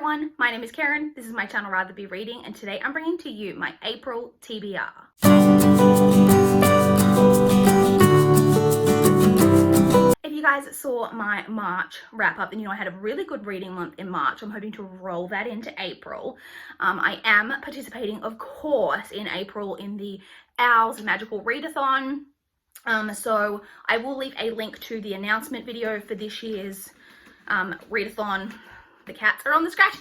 everyone, my name is Karen, this is my channel RatherBeReading, and today I'm bringing to you my April TBR. If you guys saw my March wrap up, then you know I had a really good reading month in March. I'm hoping to roll that into April. I am participating, of course, in April in the Owls Magical Readathon. So I will leave a link to the announcement video for this year's readathon. The cats are on the scratch.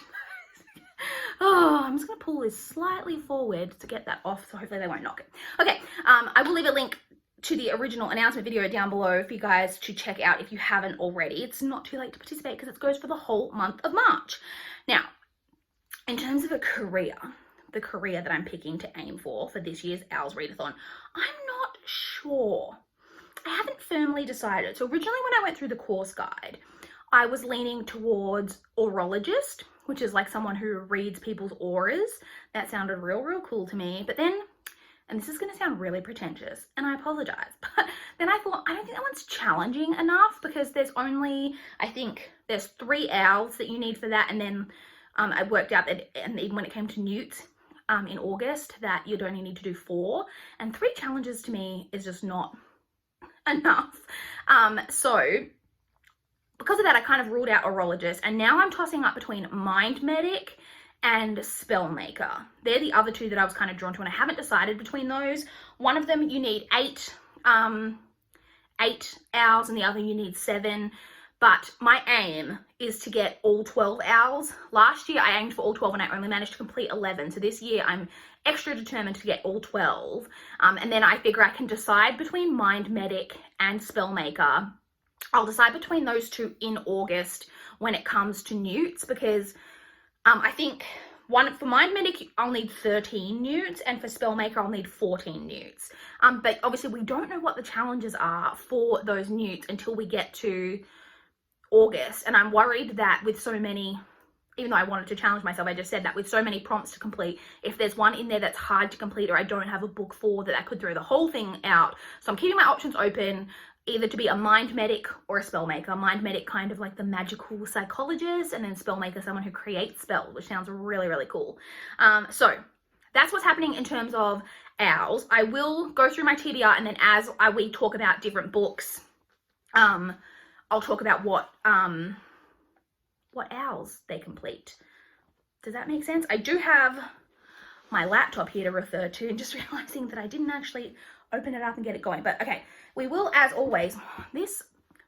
Oh, I'm just going to pull this slightly forward to get that off, so hopefully they won't knock it. Okay, I will leave a link to the original announcement video down below for you guys to check out if you haven't already. It's not too late to participate because it goes for the whole month of March. Now, in terms of a career, the career that I'm picking to aim for this year's Owls Readathon, I'm not sure. I haven't firmly decided. So originally when I went through the course guide, I was leaning towards aurologist, which is like someone who reads people's auras. That sounded real cool to me. But then, and this is going to sound really pretentious, and I apologize, but then I thought, I don't think that one's challenging enough because there's only, I think there's 3 owls that you need for that. And then I worked out that, and even when it came to newts in August, that you'd only need to do 4. And 3 challenges to me is just not enough. So because of that, I kind of ruled out aurologist, and now I'm tossing up between mind medic and spellmaker. They're the other 2 that I was kind of drawn to, and I haven't decided between those. One of them you need 8 owls, and the other you need 7. But my aim is to get all 12 owls. Last year I aimed for all 12 and I only managed to complete 11. So this year I'm extra determined to get all 12. And then I figure I can decide between mind medic and spellmaker. I'll decide between those 2 in August when it comes to newts, because I think for mind medic I'll need 13 newts, and for spellmaker I'll need 14 newts. But obviously we don't know what the challenges are for those newts until we get to August, and I'm worried that with so many, even though I wanted to challenge myself, I just said that with so many prompts to complete, if there's one in there that's hard to complete or I don't have a book for, that could throw the whole thing out. So I'm keeping my options open, either to be a mind medic or a spellmaker. Mind medic kind of like the magical psychologist, and then spellmaker someone who creates spells, which sounds really cool. So that's what's happening in terms of owls. I will go through my TBR, and then as we talk about different books, I'll talk about what owls they complete. Does that make sense? I do have my laptop here to refer to, and just realizing that I didn't actually open it up and get it going. But okay, we will, as always, this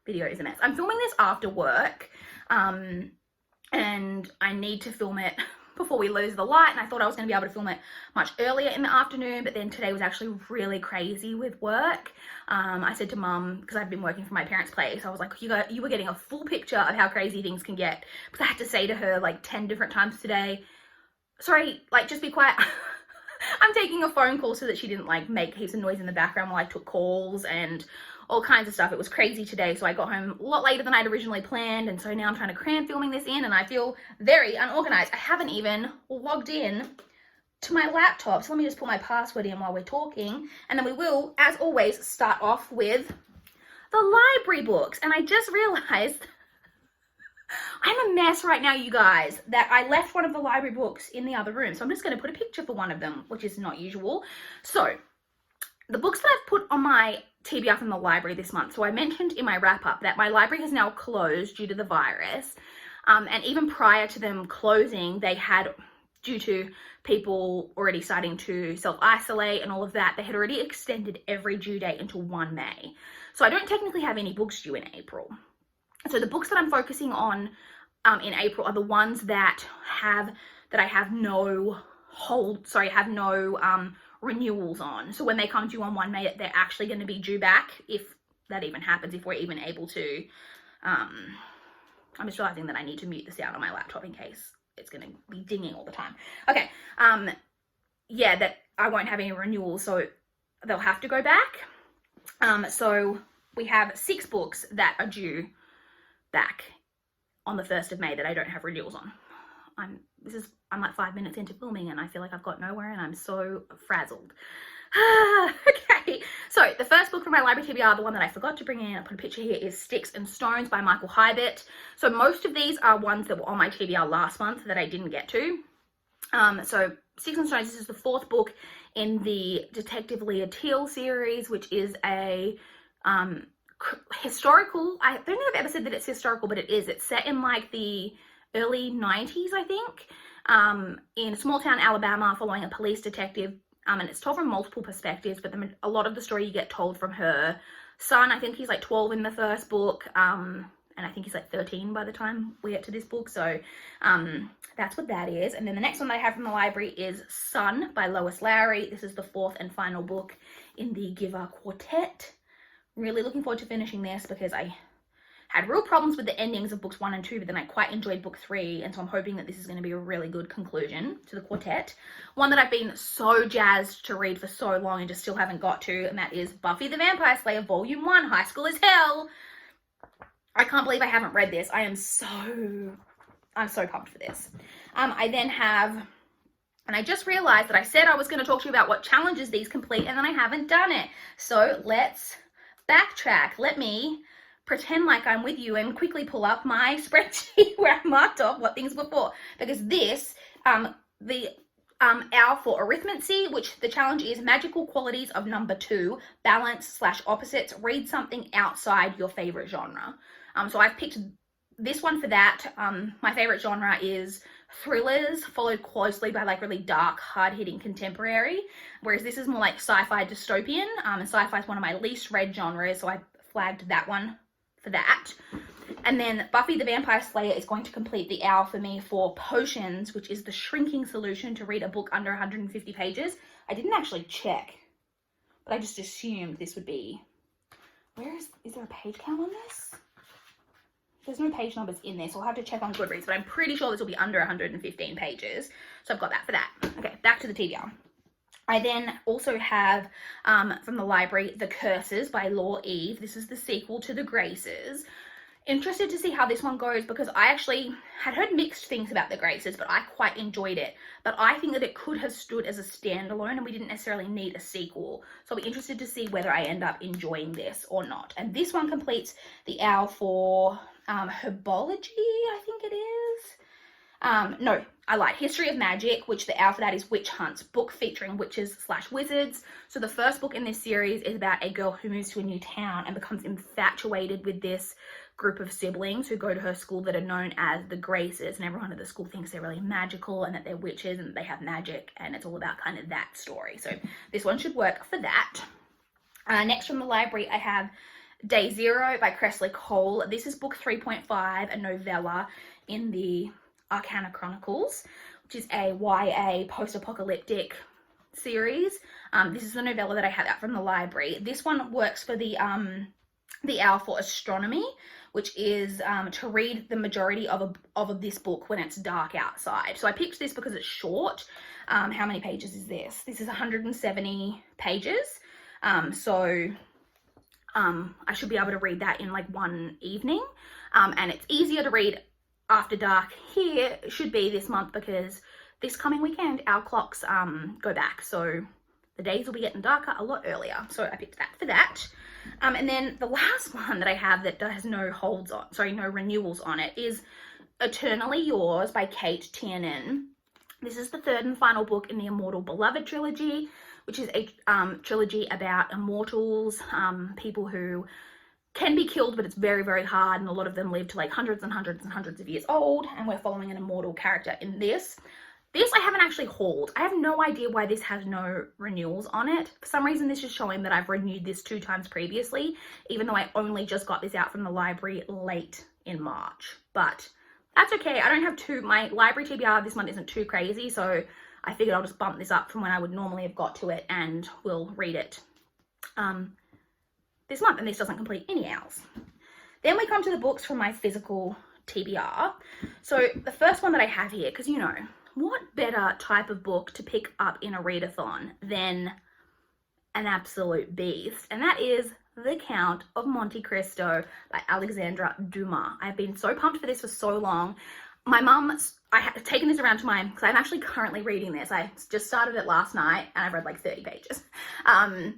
video is a mess. I'm filming this after work, and I need to film it before we lose the light, and I thought I was going to be able to film it much earlier in the afternoon, but then today was actually really crazy with work. I said to Mum, because I've been working from my parents' place, I was like, you were getting a full picture of how crazy things can get, because I had to say to her like 10 different times today, sorry, like, just be quiet. I'm taking a phone call so that she didn't like make heaps of noise in the background while I took calls and all kinds of stuff. It was crazy today, so I got home a lot later than I'd originally planned, and so now I'm trying to cram filming this in, and I feel very unorganized. I haven't even logged in to my laptop, so let me just put my password in while we're talking, and then we will, as always, start off with the library books. And I just realized I'm a mess right now, you guys, that I left one of the library books in the other room, so I'm just going to put a picture for one of them, which is not usual. So the books that I've put on my TBR from the library this month. So I mentioned in my wrap up that my library has now closed due to the virus. And even prior to them closing, they had, due to people already starting to self-isolate and all of that, they had already extended every due date until 1 May. So I don't technically have any books due in April. So the books that I'm focusing on in April are the ones that I have no renewals on. So when they come due on 1 May, they're actually going to be due back, if that even happens, if we're even able to. I'm just realizing that I need to mute the sound on my laptop in case it's going to be dinging all the time. Okay, yeah, that I won't have any renewals, so they'll have to go back. So we have 6 books that are due back on the 1st of May that I don't have renewals on. I'm like 5 minutes into filming and I feel like I've got nowhere, and I'm so frazzled. Okay, so the first book from my library TBR, the one that I forgot to bring in, I put a picture here, is Sticks and Stones by Michael Hybert. So most of these are ones that were on my TBR last month that I didn't get to. So Sticks and Stones, this is the fourth book in the Detective Leah Teal series, which is a historical, I don't think I've ever said that it's historical, but it is. It's set in like the early 90s, I think, in small town Alabama, following a police detective. And it's told from multiple perspectives, but a lot of the story you get told from her son. I think he's like 12 in the first book, and I think he's like 13 by the time we get to this book. So that's what that is. And then the next one that I have from the library is Sun by Lois Lowry. This is the fourth and final book in the Giver Quartet. Really looking forward to finishing this because I had real problems with the endings of books 1 and 2, but then I quite enjoyed book 3, and so I'm hoping that this is going to be a really good conclusion to the quartet. One that I've been so jazzed to read for so long and just still haven't got to, and that is Buffy the Vampire Slayer Volume 1, High School is Hell. I can't believe I haven't read this. I'm so pumped for this. I then have, and I just realized that I said I was going to talk to you about what challenges these complete, and then I haven't done it. So let's backtrack. Let me pretend like I'm with you and quickly pull up my spreadsheet where I marked off what things were for, because this, the owl for arithmancy, which the challenge is magical qualities of number 2, balance/opposites, read something outside your favorite genre. So I've picked this one for that. My favorite genre is thrillers, followed closely by like really dark, hard-hitting contemporary, whereas this is more like sci-fi dystopian, and sci-fi is one of my least read genres, so I flagged that one for that. And then Buffy the Vampire Slayer is going to complete the owl for me for potions, which is the shrinking solution to read a book under 150 pages. I didn't actually check, but I just assumed this would be, is there a page count on this? There's no page numbers in this, so I'll have to check on Goodreads, but I'm pretty sure this will be under 115 pages. So I've got that for that. Okay, back to the TBR. I then also have from the library, The Curses by Law Eve. This is the sequel to The Graces. Interested to see how this one goes because I actually had heard mixed things about The Graces, but I quite enjoyed it. But I think that it could have stood as a standalone and we didn't necessarily need a sequel. So I'll be interested to see whether I end up enjoying this or not. And this one completes the owl for herbology, I think it is. No, I lied. History of Magic, which the owl for that is Witch Hunts, book featuring witches/wizards. So the first book in this series is about a girl who moves to a new town and becomes infatuated with this group of siblings who go to her school that are known as the Graces, and everyone at the school thinks they're really magical and that they're witches and they have magic, and it's all about kind of that story. So this one should work for that. Next from the library, I have Day Zero by Cressley Cole. This is book 3.5, a novella in the Arcana Chronicles, which is a YA post-apocalyptic series. This is the novella that I have out from the library. This one works for the owl for astronomy, which is to read the majority of this book when it's dark outside. So I picked this because it's short. How many pages is this? This is 170 pages. So I should be able to read that in like one evening. And it's easier to read after dark here, should be this month, because this coming weekend our clocks go back, so the days will be getting darker a lot earlier. So I picked that for that. And then the last one that I have that has no renewals on it is Eternally Yours by Kate Tiernan. This is the third and final book in the Immortal Beloved trilogy, which is a trilogy about immortals, people who can be killed, but it's very, very hard, and a lot of them live to like hundreds and hundreds and hundreds of years old, and we're following an immortal character in this. This I haven't actually hauled. I have no idea why this has no renewals on it. For some reason, this is showing that I've renewed this 2 times previously, even though I only just got this out from the library late in March. But that's okay. I don't have my library TBR this month isn't too crazy, so I figured I'll just bump this up from when I would normally have got to it, and we'll read it this month, and this doesn't complete any owls. Then we come to the books from my physical TBR. So the first one that I have here, because you know, what better type of book to pick up in a readathon than an absolute beast, and that is The Count of Monte Cristo by Alexandra Dumas. I've been so pumped for this for so long. My mum I had taken this around to mine because I'm actually currently reading this. I just started it last night and I've read like 30 pages. I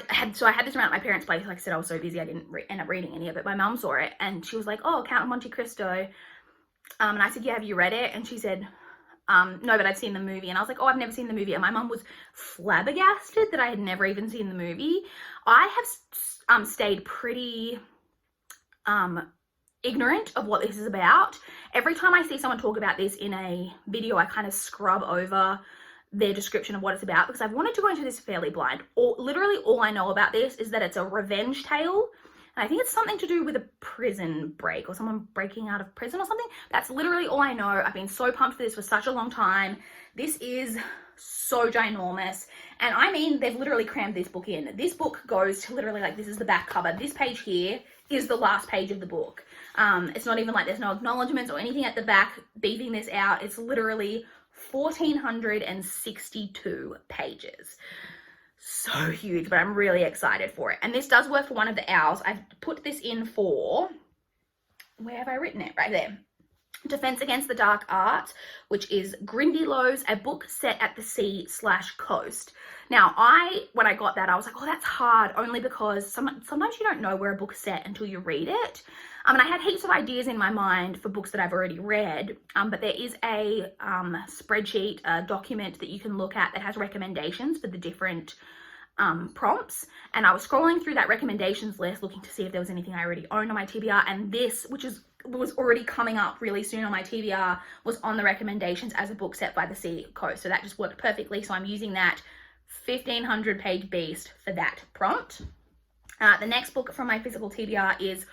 had this around at my parents' place. Like I said, I was so busy I didn't end up reading any of it. My mum saw it and she was like, oh, Count of Monte Cristo. And I said, yeah, have you read it? And she said, no, but I've seen the movie. And I was like, oh, I've never seen the movie. And my mum was flabbergasted that I had never even seen the movie. I have stayed pretty ignorant of what this is about. Every time I see someone talk about this in a video, I kind of scrub over their description of what it's about because I've wanted to go into this fairly blind. Literally all I know about this is that it's a revenge tale. And I think it's something to do with a prison break or someone breaking out of prison or something. That's literally all I know. I've been so pumped for this for such a long time. This is so ginormous. And I mean, they've literally crammed this book in. This book goes to literally like, this is the back cover. This page here is the last page of the book. It's not even like there's no acknowledgements or anything at the back beefing this out. It's literally 1,462 pages. So huge, but I'm really excited for it. And this does work for one of the owls. I've put this in for, where have I written it? Right there. Defense Against the Dark Arts, which is Grindylows, a book set at the sea/coast. Now, when I got that, I was like, oh, that's hard, only because sometimes you don't know where a book's set until you read it. And I had heaps of ideas in my mind for books that I've already read, but there is a spreadsheet, a document that you can look at that has recommendations for the different prompts. And I was scrolling through that recommendations list looking to see if there was anything I already owned on my TBR, and this, which was already coming up really soon on my TBR, was on the recommendations as a book set by the sea coast. So that just worked perfectly. So I'm using that 1,500 page beast for that prompt. The next book from my physical TBR is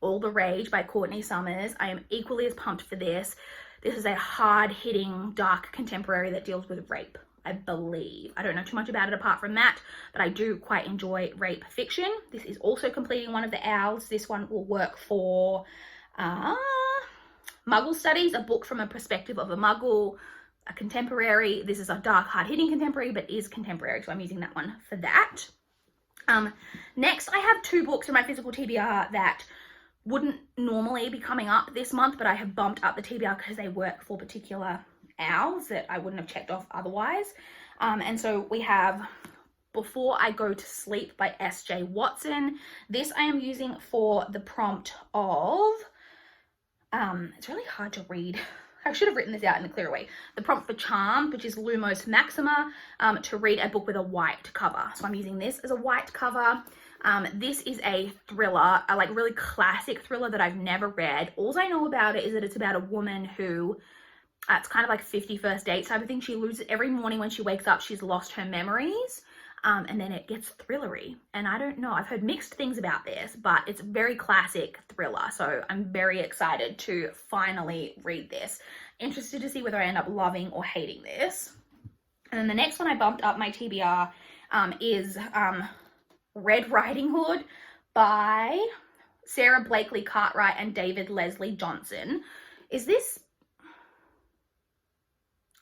All the Rage by Courtney Summers. I am equally as pumped for this. This is a hard-hitting, dark contemporary that deals with rape, I believe. I don't know too much about it apart from that, but I do quite enjoy rape fiction. This is also completing one of the owls. This one will work for Muggle Studies, a book from a perspective of a Muggle, a contemporary. This is a dark, hard-hitting contemporary, but is contemporary, so I'm using that one for that. Next, I have two books in my physical TBR that wouldn't normally be coming up this month, but I have bumped up the TBR because they work for particular owls that I wouldn't have checked off otherwise. And so we have Before I Go to Sleep by S.J. Watson. This I am using for the prompt of, it's really hard to read. I should have written this out in a clearer way. The prompt for Charmed, which is Lumos Maxima, to read a book with a white cover. So I'm using this as a white cover. This is a thriller, a like really classic thriller that I've never read. All I know about it is that it's about a woman who, it's kind of like 50 First Dates type of thing. She loses every morning when she wakes up, she's lost her memories. And then it gets thrillery. And I don't know, I've heard mixed things about this, but it's a very classic thriller. So I'm very excited to finally read this. Interested to see whether I end up loving or hating this. And then the next one I bumped up my TBR is Red Riding Hood by Sarah Blakely Cartwright and David Leslie Johnson. Is this...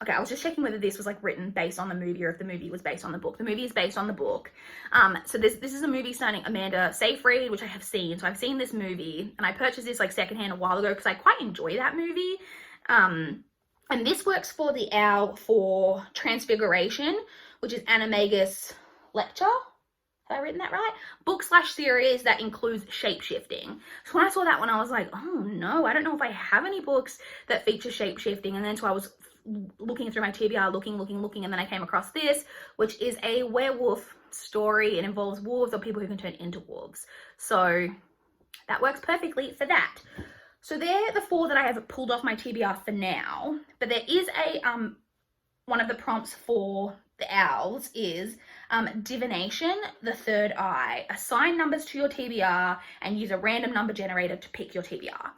Okay, I was just checking whether this was like written based on the movie or if the movie was based on the book. The movie is based on the book. So this is a movie starring Amanda Seyfried, which I have seen. So I've seen this movie and I purchased this like secondhand a while ago because I quite enjoy that movie. And this works for the owl for Transfiguration, which is Animagus Lecture. Have I written that right? Book/series that includes shapeshifting. So when I saw that one, I was like, oh no, I don't know if I have any books that feature shapeshifting. And then so I was looking through my TBR, looking, and then I came across this, which is a werewolf story. It involves wolves or people who can turn into wolves. So that works perfectly for that. So they're the four that I have pulled off my TBR for now. But there is a, one of the prompts for the owls is Divination, the Third Eye. Assign numbers to your TBR and use a random number generator to pick your TBR.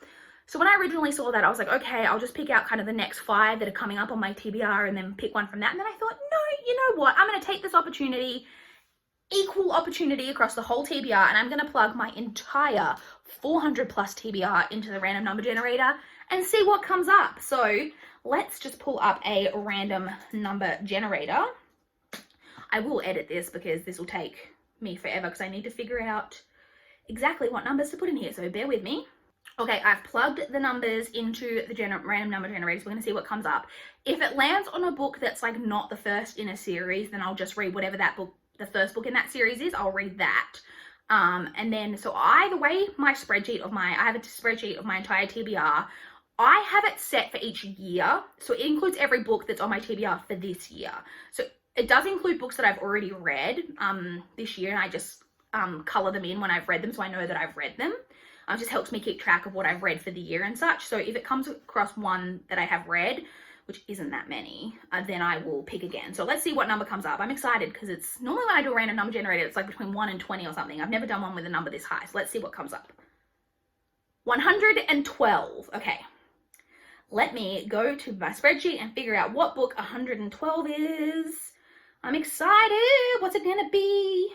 So when I originally saw that, I was like, okay, I'll just pick out kind of the next 5 that are coming up on my TBR and then pick one from that. And then I thought, no, you know what? I'm going to take this opportunity, equal opportunity across the whole TBR, and I'm going to plug my entire 400 plus TBR into the random number generator and see what comes up. So let's just pull up a random number generator. I will edit this because this will take me forever because I need to figure out exactly what numbers to put in here. So bear with me. Okay, I've plugged the numbers into the random number generators. We're going to see what comes up. If it lands on a book that's like not the first in a series, then I'll just read whatever that book, the first book in that series is. I'll read that. And then, so either way, I have a spreadsheet of my entire TBR. I have it set for each year. So it includes every book that's on my TBR for this year. So it does include books that I've already read this year, and I just color them in when I've read them, so I know that I've read them. It just helps me keep track of what I've read for the year and such. So if it comes across one that I have read, which isn't that many, then I will pick again. So let's see what number comes up. I'm excited because it's normally when I do a random number generator, it's like between 1 and 20 or something. I've never done one with a number this high. So let's see what comes up. 112. Okay. Let me go to my spreadsheet and figure out what book 112 is. I'm excited. What's it gonna be?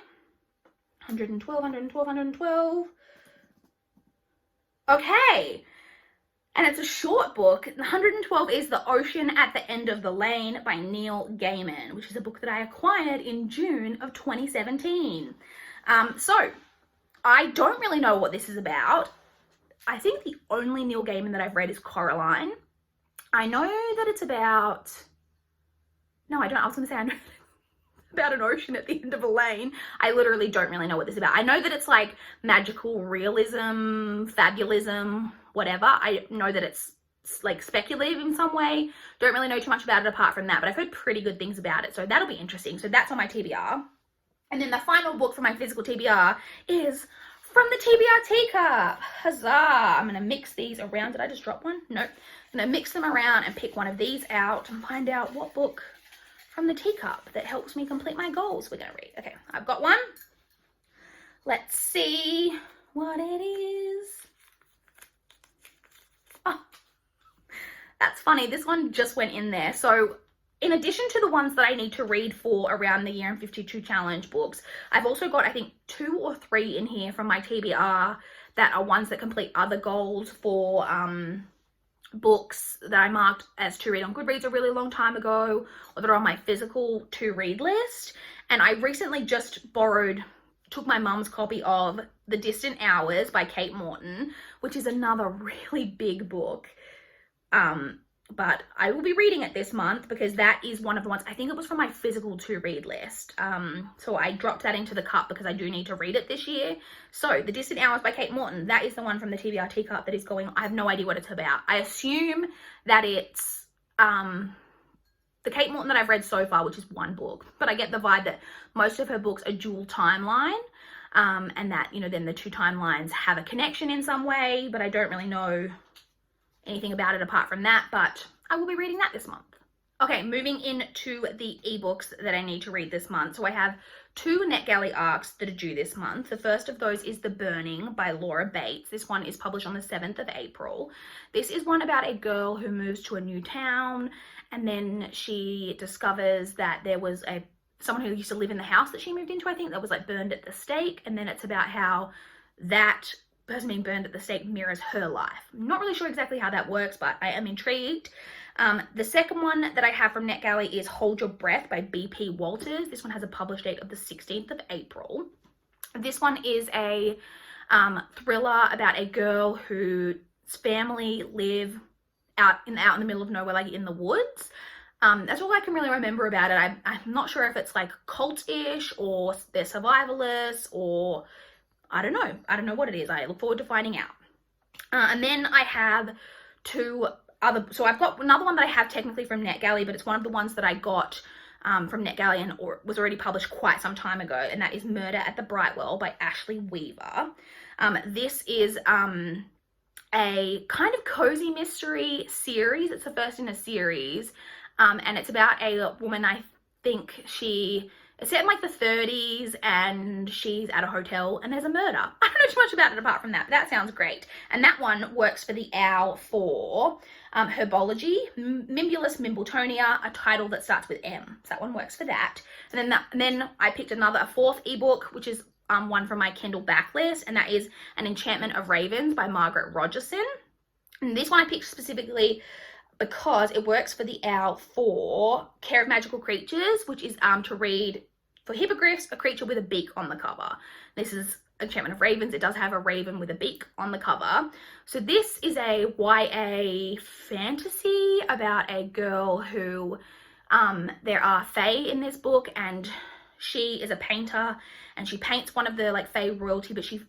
112, 112, 112. Okay. And it's a short book. 112 is The Ocean at the End of the Lane by Neil Gaiman, which is a book that I acquired in June of 2017. So I don't really know what this is about. I think the only Neil Gaiman that I've read is Coraline. I know that it's about, no, I don't, I was gonna say I know about an ocean at the end of a lane. I literally don't really know what this is about. I know that it's like magical realism, fabulism, whatever. I know that it's like speculative in some way. Don't really know too much about it apart from that, but I've heard pretty good things about it. So that'll be interesting. So that's on my TBR. And then the final book for my physical TBR is from the TBR teacup. Huzzah. I'm going to mix these around. Did I just drop one? No. I'm going to mix them around and pick one of these out and find out what book from the teacup that helps me complete my goals we're going to read. Okay, I've got one. Let's see what it is. Oh, that's funny. This one just went in there. So in addition to the ones that I need to read for around the Year in 52 challenge books, I've also got, I think, 2 or 3 in here from my TBR that are ones that complete other goals for books that I marked as to read on Goodreads a really long time ago, or that are on my physical to read list. And I recently just took my mum's copy of The Distant Hours by Kate Morton, which is another really big book. But I will be reading it this month because that is one of the ones, I think it was from my physical to read list. So I dropped that into the cup because I do need to read it this year. So The Distant Hours by Kate Morton, that is the one from the TBR teacup that is going, I have no idea what it's about. I assume that it's the Kate Morton that I've read so far, which is one book, but I get the vibe that most of her books are dual timeline, and that, you know, then the 2 timelines have a connection in some way, but I don't really know anything about it apart from that, but I will be reading that this month. Okay, moving into the ebooks that I need to read this month. So I have 2 NetGalley arcs that are due this month. The first of those is The Burning by Laura Bates. This one is published on the 7th of April. This is one about a girl who moves to a new town, and then she discovers that there was someone who used to live in the house that she moved into, I think, that was like burned at the stake, and then it's about how that person being burned at the stake mirrors her life. I'm not really sure exactly how that works, but I am intrigued. The second one that I have from NetGalley is Hold Your Breath by B.P. Walters. This one has a published date of the 16th of April. This one is a thriller about a girl whose family live out in the middle of nowhere, like in the woods. That's all I can really remember about it. I'm not sure if it's like cult-ish or they're survivalists, or I don't know. I don't know what it is. I look forward to finding out. And then I have 2 other, so I've got another one that I have technically from NetGalley, but it's one of the ones that I got from NetGalley and was already published quite some time ago, and that is Murder at the Brightwell by Ashley Weaver. This is a kind of cozy mystery series. It's the first in a series, and it's about a woman, I think it's set in like the 30s, and she's at a hotel and there's a murder. I don't know too much about it apart from that, but that sounds great. And that one works for the OWL for Herbology, Mimbulus Mimbletonia, a title that starts with M. So that one works for that. And then I picked a 4th ebook, which is one from my Kindle backlist, and that is An Enchantment of Ravens by Margaret Rogerson. And this one I picked specifically because it works for the OWL for Care of Magical Creatures, which is to read for hippogriffs, a creature with a beak on the cover. This is Enchantment of Ravens, it does have a raven with a beak on the cover. So this is a YA fantasy about a girl who, there are fae in this book, and she is a painter, and she paints one of the like fae royalty, but she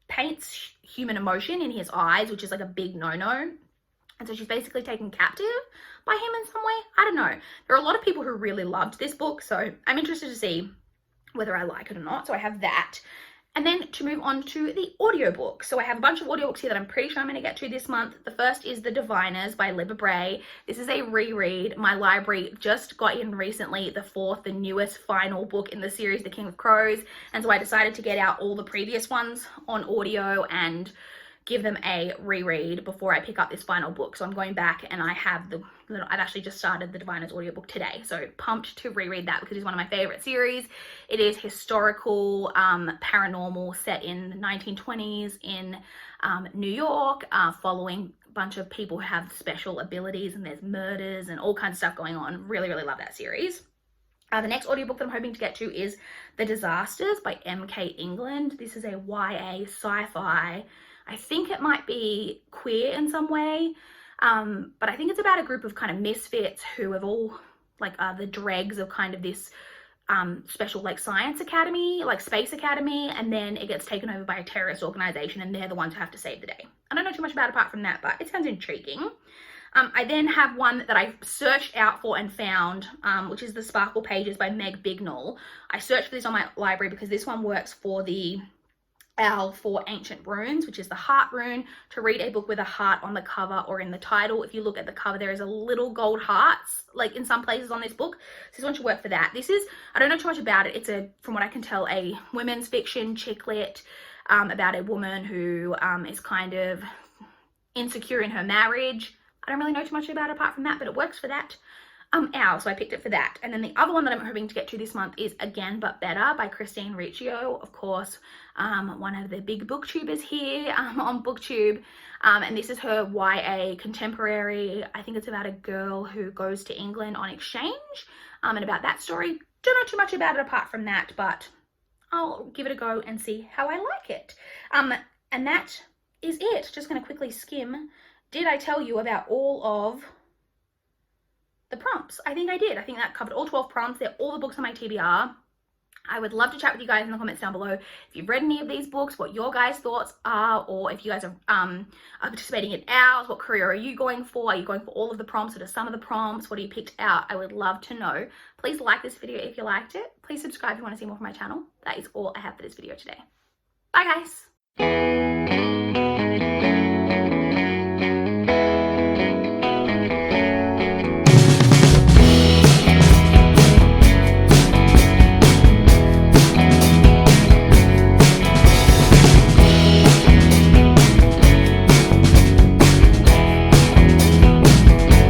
paints human emotion in his eyes, which is like a big no-no. And so she's basically taken captive by him in some way. I don't know. There are a lot of people who really loved this book, so I'm interested to see whether I like it or not. So I have that. And then to move on to the audiobook. So I have a bunch of audiobooks here that I'm pretty sure I'm going to get to this month. The first is The Diviners by Libba Bray. This is a reread. My library just got in recently the newest final book in the series, The King of Crows. And so I decided to get out all the previous ones on audio and give them a reread before I pick up this final book. So I'm going back, and I've actually just started the Diviners audiobook today. So pumped to reread that because it's one of my favorite series. It is historical, paranormal, set in the 1920s in New York, following a bunch of people who have special abilities, and there's murders and all kinds of stuff going on. Really, really love that series. The next audiobook that I'm hoping to get to is The Disasters by M.K. England. This is a YA sci-fi. I think it might be queer in some way, but I think it's about a group of kind of misfits who have all, like, the dregs of kind of this special, like, science academy, like space academy, and then it gets taken over by a terrorist organization, and they're the ones who have to save the day. I don't know too much about it apart from that, but it sounds intriguing. I then have one that I searched out for and found, which is The Sparkle Pages by Meg Bignell. I searched for this on my library because this one works for the Owl for Ancient Runes, which is the heart rune. To read a book with a heart on the cover or in the title, if you look at the cover, there is a little gold hearts, like in some places on this book. So this one should work for that. This is, I don't know too much about it. It's from what I can tell, a women's fiction chick lit about a woman who is kind of insecure in her marriage. I don't really know too much about it apart from that, but it works for that. Owl, so I picked it for that. And then the other one that I'm hoping to get to this month is Again But Better by Christine Riccio, of course, one of the big booktubers here on booktube, and this is her YA contemporary. I think it's about a girl who goes to England on exchange, and about that story. Don't know too much about it apart from that, but I'll give it a go and see how I like it. And that is it. Just going to quickly skim. Did I tell you about all of the prompts? I think I did. I think that covered all 12 prompts. They're all the books on my TBR. I would love to chat with you guys in the comments down below. If you've read any of these books, what your guys' thoughts are, or if you guys are participating in ours, what career are you going for? Are you going for all of the prompts or just some of the prompts? What are you picked out? I would love to know. Please like this video if you liked it. Please subscribe if you want to see more from my channel. That is all I have for this video today. Bye, guys.